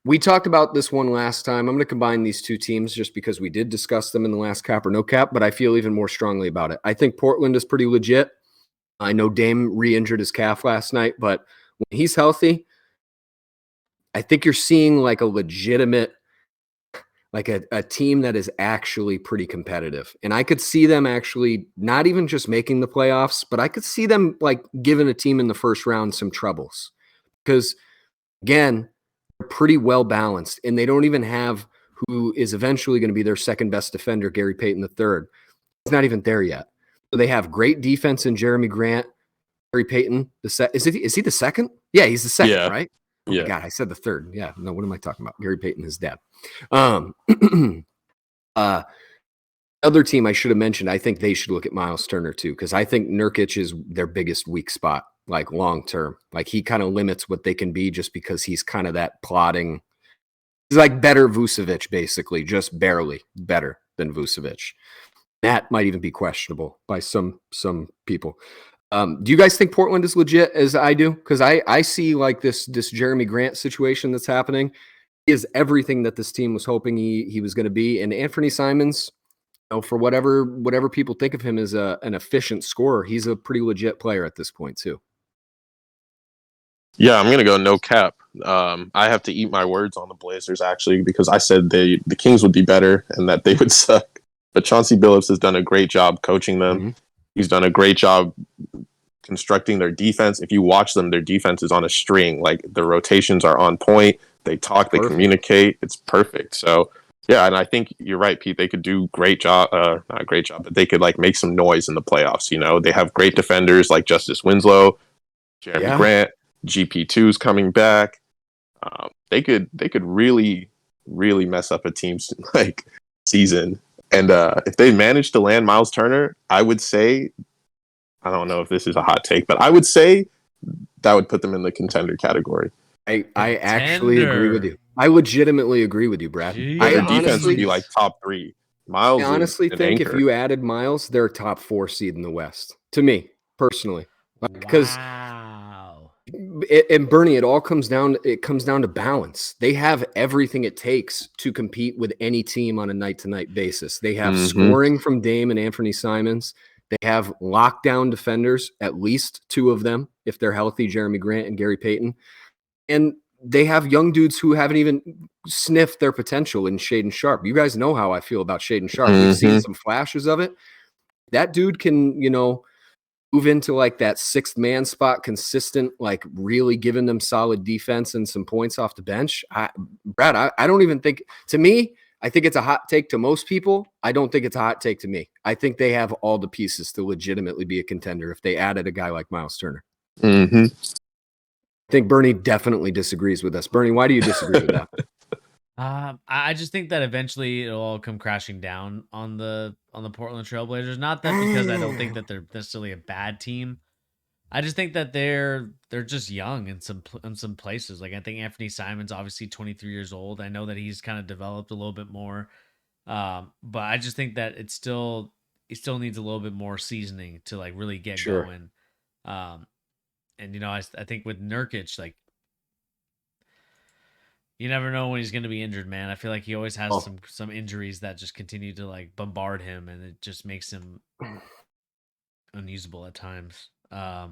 We talked about this one last time. I'm going to combine these two teams just because we did discuss them in the last cap or no cap, but I feel even more strongly about it. I think Portland is pretty legit. I know Dame re-injured his calf last night, but when he's healthy, I think you're seeing like a legitimate, like a team that is actually pretty competitive. And I could see them actually not even just making the playoffs, but I could see them like giving a team in the first round some troubles. Because again, they're pretty well balanced, and they don't even have who is eventually going to be their second best defender, Gary Payton III. He's not even there yet. So they have great defense in Jeremy Grant, Gary Payton. Is he the second? Yeah, he's the second, Yeah. right? Oh my Yeah. God, I said the third. Yeah, no, what am I talking about? Gary Payton, his dad. uh, other team I should have mentioned, I think they should look at Miles Turner too, because I think Nurkic is their biggest weak spot, like long term. Like he kind of limits what they can be just because he's kind of that plotting. He's like better Vucevic, basically, just barely better than Vucevic. That might even be questionable by some people. Do you guys think Portland is legit as I do? Because I see like this Jeremy Grant situation that's happening. He is everything that this team was hoping he was going to be. And Anthony Simons, for whatever people think of him as an efficient scorer, he's a pretty legit player at this point too. Yeah, I'm gonna go no cap. I have to eat my words on the Blazers actually because I said the Kings would be better and that they would suck. But Chauncey Billups has done a great job coaching them. Mm-hmm. He's done a great job constructing their defense. If you watch them, their defense is on a string. Like the rotations are on point. They talk, they communicate. It's perfect. So yeah, and I think you're right, Pete. They could do great job, not a great job, but they could like make some noise in the playoffs. You know, they have great defenders like Justice Winslow, Jeremy Grant, GP2's coming back. They could really mess up a team's like season. And if they manage to land Miles Turner, I would say, I don't know if this is a hot take, but I would say that would put them in the contender category. I actually agree with you. I legitimately agree with you, Brad. Their defense would be like top 3. Miles, I honestly think anchor. if you added Miles, they're a top 4 seed in the West. To me, personally, because and Bernie, it all comes down to balance. They have everything it takes to compete with any team on a night-to-night basis. They have scoring from Dame and Anthony Simons. They have lockdown defenders, at least 2 of them, if they're healthy, Jeremy Grant and Gary Payton. And they have young dudes who haven't even sniffed their potential in Shaedon Sharpe. You guys know how I feel about Shaedon Sharpe. We've seen some flashes of it. That dude can, move into like that 6th man spot, consistent, like really giving them solid defense and some points off the bench. Brad, I don't even think, to me, I think it's a hot take to most people. I don't think it's a hot take to me. I think they have all the pieces to legitimately be a contender if they added a guy like Miles Turner. I think Bernie definitely disagrees with us. Bernie, why do you disagree with that? I just think that eventually it'll all come crashing down on the Portland Trailblazers. Not that because I don't think that they're necessarily a bad team. I just think that they're just young in some places. Like I think Anthony Simons, obviously 23 years old. I know that he's kind of developed a little bit more, but I just think that he still needs a little bit more seasoning to like really get going. And I think with Nurkic, like you never know when he's going to be injured, man. I feel like he always has some injuries that just continue to like bombard him, and it just makes him unusable at times. I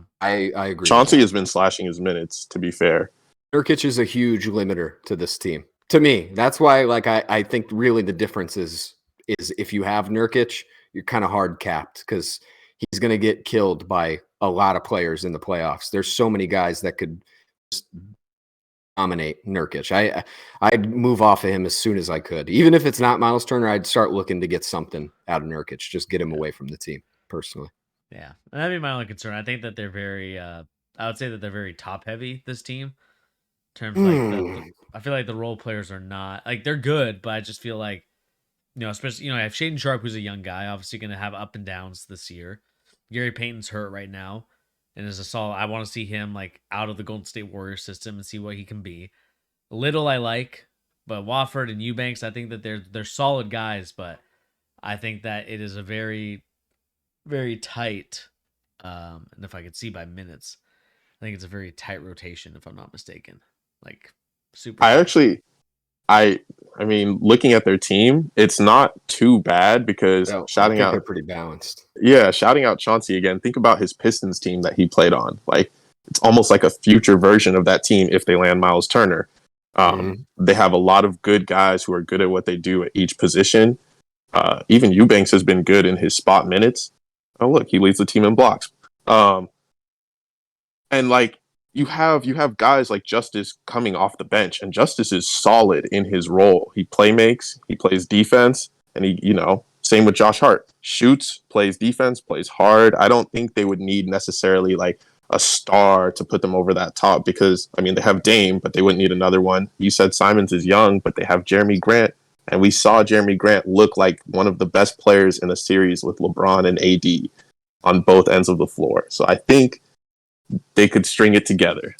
agree. Chauncey has been slashing his minutes, to be fair. Nurkic is a huge limiter to this team. To me, that's why like I think really the difference is if you have Nurkic, you're kind of hard capped because he's going to get killed by a lot of players in the playoffs. There's so many guys that could just dominate Nurkic. I'd move off of him as soon as I could. Even if it's not Miles Turner, I'd start looking to get something out of Nurkic. Just get him away from the team, personally. Yeah, that'd be my only concern. I think that they're very, I would say that they're very top heavy, this team. In terms of like, I feel like the role players are not, like they're good, but I just feel like, especially, I have Shaedon Sharpe, who's a young guy, obviously going to have up and downs this year. Gary Payton's hurt right now. And as a solid, I want to see him like out of the Golden State Warriors system and see what he can be. Little I like, but Wofford and Eubanks, I think that they're solid guys, but I think that it is a very, very tight, and if I could see by minutes, I think it's a very tight rotation, if I'm not mistaken. Like super. I mean, looking at their team, it's not too bad because I think they're pretty balanced. Yeah, shouting out Chauncey again. Think about his Pistons team that he played on. Like, it's almost like a future version of that team if they land Miles Turner. They have a lot of good guys who are good at what they do at each position. Even Eubanks has been good in his spot minutes. Oh, look, he leads the team in blocks. And like you have guys like Justice coming off the bench, and Justice is solid in his role. He makes, he plays defense, and same with Josh Hart. Shoots, plays defense, plays hard. I don't think they would need necessarily like a star to put them over that top because, I mean, they have Dame, but they wouldn't need another one. You said Simons is young, but they have Jeremy Grant, and we saw Jeremy Grant look like one of the best players in the series with LeBron and AD on both ends of the floor. So I think they could string it together.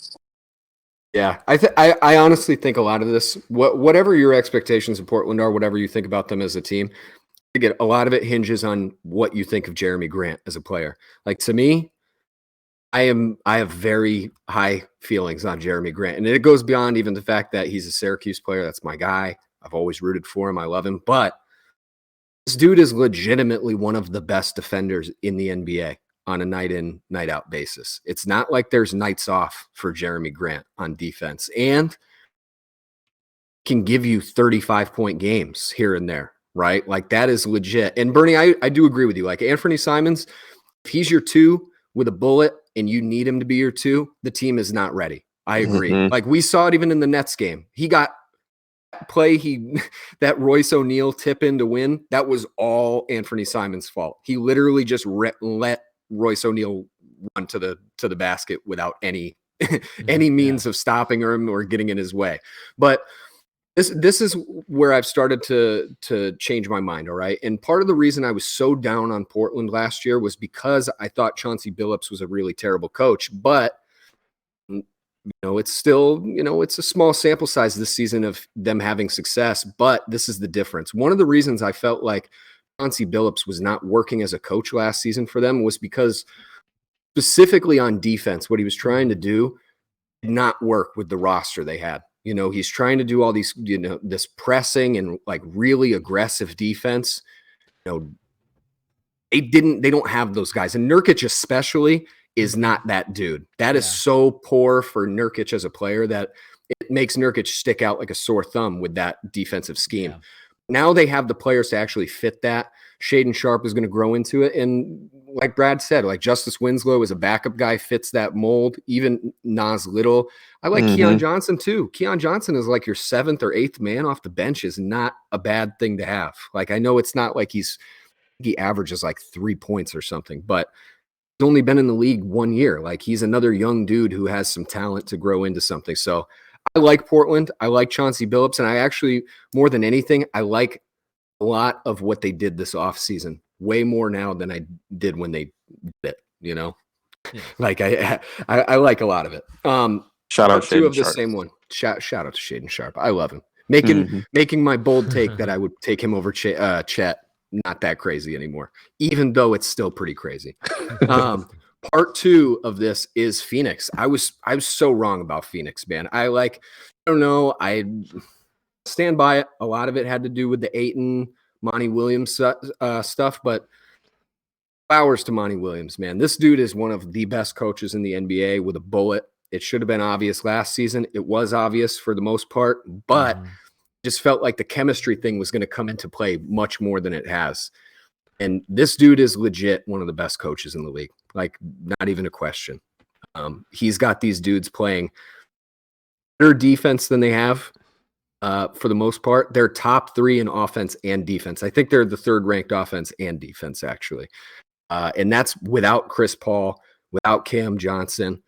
Yeah, I honestly think a lot of this, whatever your expectations of Portland are, whatever you think about them as a team, again, a lot of it hinges on what you think of Jeremy Grant as a player. Like, to me, I have very high feelings on Jeremy Grant, and it goes beyond even the fact that he's a Syracuse player. That's my guy. I've always rooted for him. I love him, but this dude is legitimately one of the best defenders in the NBA on a night in, night out basis. It's not like there's nights off for Jeremy Grant on defense, and can give you 35-point games here and there, right? Like, that is legit. And Bernie, I do agree with you. Like, Anthony Simons, if he's your two with a bullet and you need him to be your two, the team is not ready. I agree. Mm-hmm. Like, we saw it even in the Nets game. He got that Royce O'Neal tip in to win. That was all Anthony Simons' fault. He literally just let Royce O'Neal run to the basket without any means of stopping him or getting in his way. But this is where I've started to change my mind. All right. And part of the reason I was so down on Portland last year was because I thought Chauncey Billups was a really terrible coach, but it's still, it's a small sample size this season of them having success, but this is the difference. One of the reasons I felt like Chauncey Billups was not working as a coach last season for them was because specifically on defense, what he was trying to do did not work with the roster they had. He's trying to do all these, this pressing and like really aggressive defense. They don't have those guys. And Nurkic especially is not that dude. That is so poor for Nurkic as a player that it makes Nurkic stick out like a sore thumb with that defensive scheme. Yeah. Now they have the players to actually fit that. Shaden Sharp is going to grow into it. And like Brad said, like Justice Winslow is a backup guy, fits that mold. Even Nas Little. I like Keon Johnson too. Keon Johnson is like your 7th or 8th man off the bench is not a bad thing to have. Like, I know it's not like he averages like 3 points or something, but he's only been in the league 1 year. Like, he's another young dude who has some talent to grow into something. So I like Portland. I like Chauncey Billups. And I actually, more than anything, I like a lot of what they did this offseason, way more now than I did when they did it, Yeah. Like, I like a lot of it. Shout out two Shaden of the Sharp. Same one. Shout out to Shaden Sharp. I love him. Making my bold take that I would take him over Chet. Not that crazy anymore, even though it's still pretty crazy. Part 2 of this is Phoenix. I was so wrong about Phoenix, man. I don't know. I stand by it. A lot of it had to do with the Ayton, Monty Williams stuff, but flowers to Monty Williams, man. This dude is one of the best coaches in the NBA with a bullet. It should have been obvious last season. It was obvious for the most part, but just felt like the chemistry thing was going to come into play much more than it has. And this dude is legit one of the best coaches in the league. Like, not even a question. He's got these dudes playing better defense than they have for the most part. They're top 3 in offense and defense. I think they're the 3rd ranked offense and defense, actually. And that's without Chris Paul, without Cam Johnson.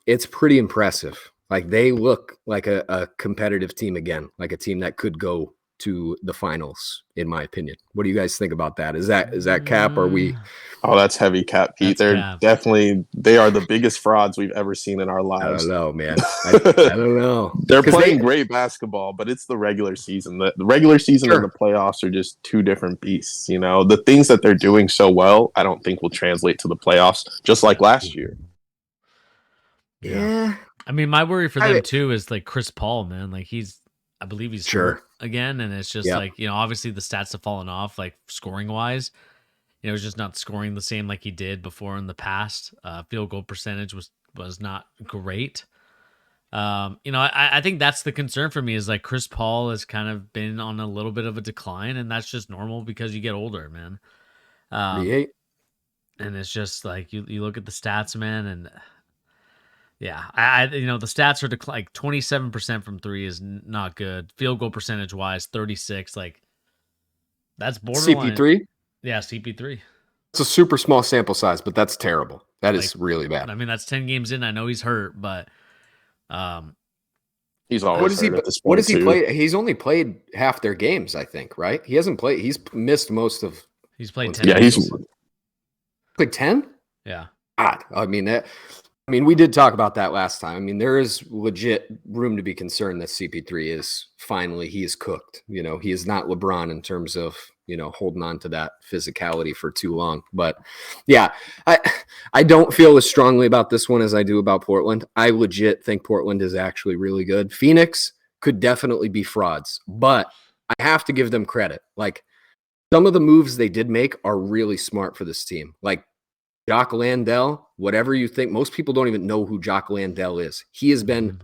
It's pretty impressive. Like, they look like a competitive team again, like a team that could go to the finals, in my opinion. What do you guys think about that? Is that cap? Or are we? Oh, that's heavy cap, Pete. They are the biggest frauds we've ever seen in our lives. I don't know, man. I don't know. They're playing great basketball, but it's the regular season. The regular season and the playoffs are just two different beasts. The things that they're doing so well, I don't think will translate to the playoffs, just like last year. Yeah. I mean, my worry for them too is like Chris Paul, man. Like I believe he's hurt again, and it's just like, you know, obviously the stats have fallen off, like scoring wise. You know, he's just not scoring the same like he did before in the past. Field goal percentage was not great. You know, I think that's the concern for me is like Chris Paul has kind of been on a little bit of a decline, and that's just normal because you get older, man. And it's just like you look at the stats, man, and yeah, I you know the stats are like 27% from three is not good. Field goal percentage wise, 36, like that's borderline. CP3. Yeah, CP3. It's a super small sample size, but that's terrible. That is Like, really bad. I mean, that's 10 games in. I know he's hurt, but he's always hurt at this point. What does he play? He's only played half their games, I think, right? He hasn't played. He's missed most of. He's played 10. Yeah, games. he's played 10. Yeah. God, I mean, we did talk about that last time. I mean, there is legit room to be concerned that CP3 is finally he is cooked. You know, he is not LeBron in terms of, you know, holding on to that physicality for too long. But yeah, I don't feel as strongly about this one as I do about Portland. I legit think Portland is actually really good. Phoenix could definitely be frauds, but I have to give them credit. Like some of the moves they did make are really smart for this team. Like Jock Landale, whatever you think, most people don't even know who Jock Landale is. He has been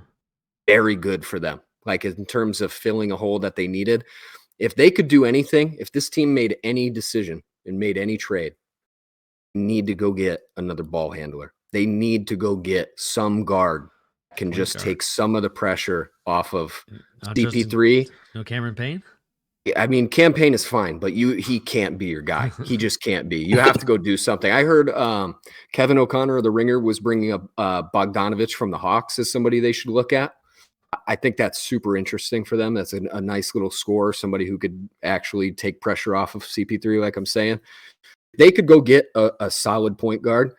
very good for them, like in terms of filling a hole that they needed. If they could do anything, if this team made any decision and made any trade, they need to go get another ball handler. They need to go get some guard that can just take some of the pressure off of CP3. No Cameron Payne? I mean, campaign is fine, but he can't be your guy. He just can't be. You have to go do something. I heard Kevin O'Connor of The Ringer was bringing up Bogdanovich from the Hawks as somebody they should look at. I think that's super interesting for them. That's a nice little scorer, somebody who could actually take pressure off of CP3, like I'm saying. They could go get a solid point guard.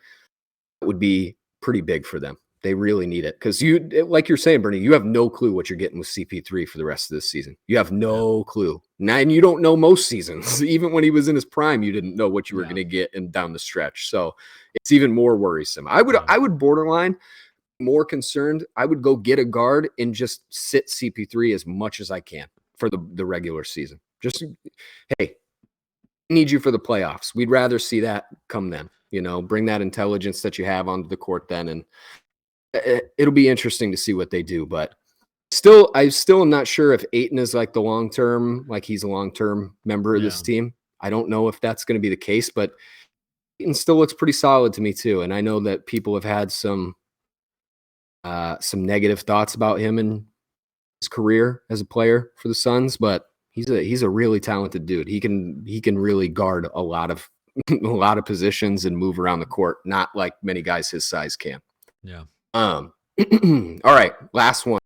It would be pretty big for them. They really need it because like you're saying, Bernie, you have no clue what you're getting with CP3 for the rest of this season. You have no clue. Now, and you don't know most seasons. Even when he was in his prime, you didn't know what you were going to get in down the stretch. So it's even more worrisome. I would borderline more concerned. I would go get a guard and just sit CP3 as much as I can for the regular season. Just, hey, need you for the playoffs. We'd rather see that come then. You know, bring that intelligence that you have onto the court then, and it'll be interesting to see what they do. But I still am not sure if Ayton is like the long-term, like he's a long-term member of this team. I don't know if that's going to be the case, but Ayton still looks pretty solid to me too. And I know that people have had some negative thoughts about him and his career as a player for the Suns, but he's a really talented dude. He can really guard a lot of positions and move around the court, not like many guys his size can. Yeah. All right, last one.